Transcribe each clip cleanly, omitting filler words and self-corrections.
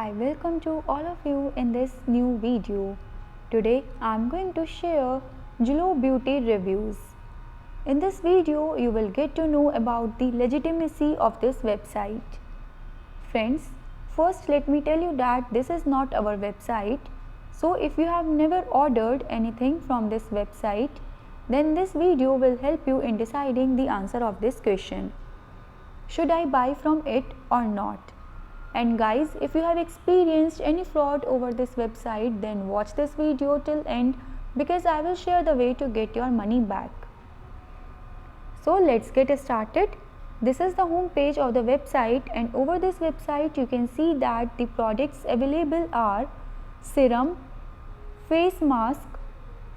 I welcome to all of you in this new video. Today I am going to share Jilo Beauty reviews. In this video you will get to know about the legitimacy of this website. Friends, first let me tell you that this is not our website. So if you have never ordered anything from this website, then this video will help you in deciding the answer of this question. Should I buy from it or not? And guys, if you have experienced any fraud over this website, then watch this video till end because I will share the way to get your money back. So let's get started. This is the home page of the website, and over this website you can see that the products available are serum, face mask,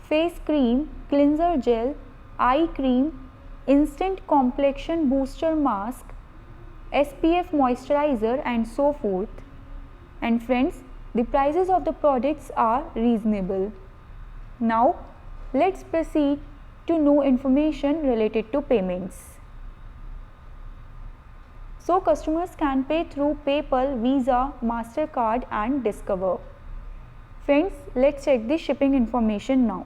face cream, cleanser gel, eye cream, instant complexion booster mask, SPF moisturizer and so forth. And friends, the prices of the products are reasonable. Now let's proceed to know information related to payments. So customers can pay through PayPal, Visa, MasterCard and Discover. Friends, let's check the shipping information now.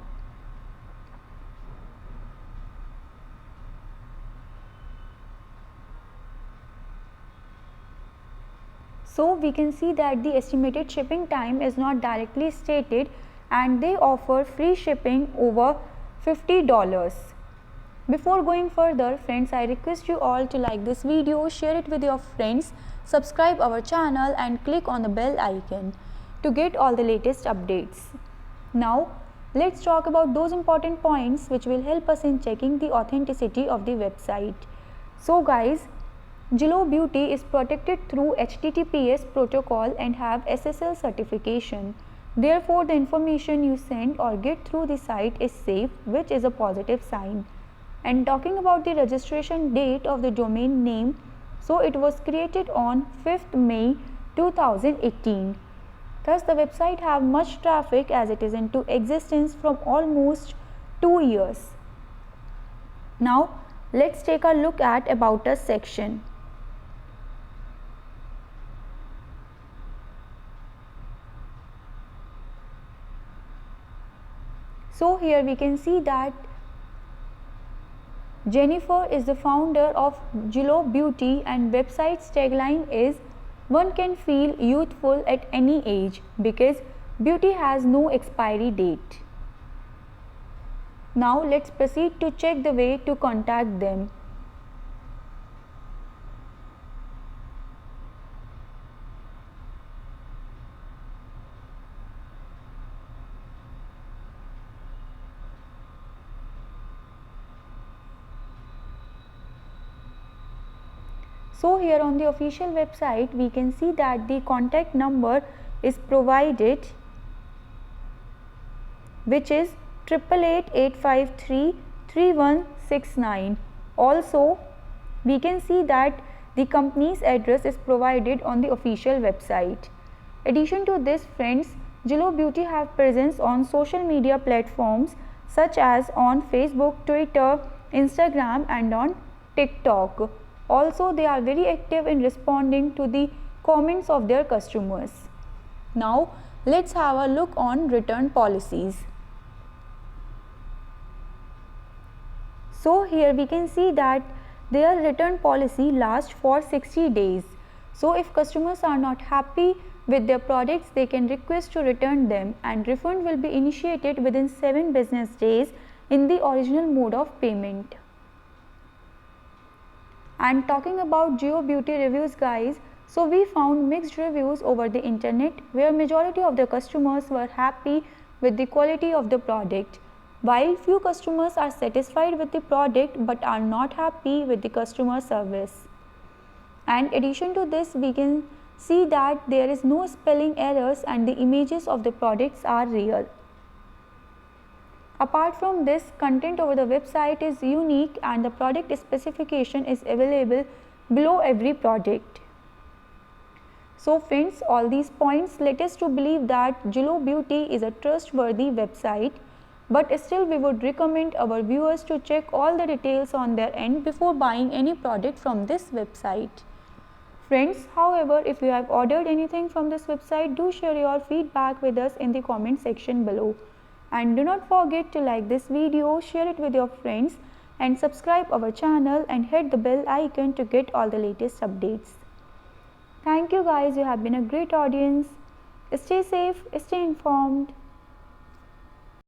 So we can see that the estimated shipping time is not directly stated and they offer free shipping over $50. Before going further, friends, I request you all to like this video, share it with your friends, subscribe our channel and click on the bell icon to get all the latest updates. Now let's talk about those important points which will help us in checking the authenticity of the website. So guys, Jilo Beauty is protected through HTTPS protocol and have SSL certification. Therefore, the information you send or get through the site is safe, which is a positive sign. And talking about the registration date of the domain name, so it was created on 5th May 2018. Thus, the website have much traffic as it is into existence from almost 2 years. Now, let's take a look at About Us section. So here we can see that Jennifer is the founder of Jilo Beauty and website's tagline is "One can feel youthful at any age because beauty has no expiry date." Now let's proceed to check the way to contact them. So here on the official website we can see that the contact number is provided, which is 888-853-3169. Also we can see that the company's address is provided on the official website. Addition to this, friends, Jilo Beauty have presence on social media platforms such as on Facebook, Twitter, Instagram and on TikTok. Also, they are very active in responding to the comments of their customers. Now, let's have a look on return policies. So, here we can see that their return policy lasts for 60 days. So, if customers are not happy with their products, they can request to return them and refund will be initiated within 7 business days in the original mode of payment. And talking about Jilo Beauty reviews, guys, so we found mixed reviews over the internet where majority of the customers were happy with the quality of the product, while few customers are satisfied with the product but are not happy with the customer service. And addition to this, we can see that there is no spelling errors and the images of the products are real. Apart from this, content over the website is unique and the product specification is available below every product. So friends, all these points let us to believe that Jilo Beauty is a trustworthy website, but still we would recommend our viewers to check all the details on their end before buying any product from this website. Friends, however, if you have ordered anything from this website, do share your feedback with us in the comment section below. And do not forget to like this video, share it with your friends and subscribe our channel and hit the bell icon to get all the latest updates. Thank you guys, you have been a great audience. Stay safe, stay informed.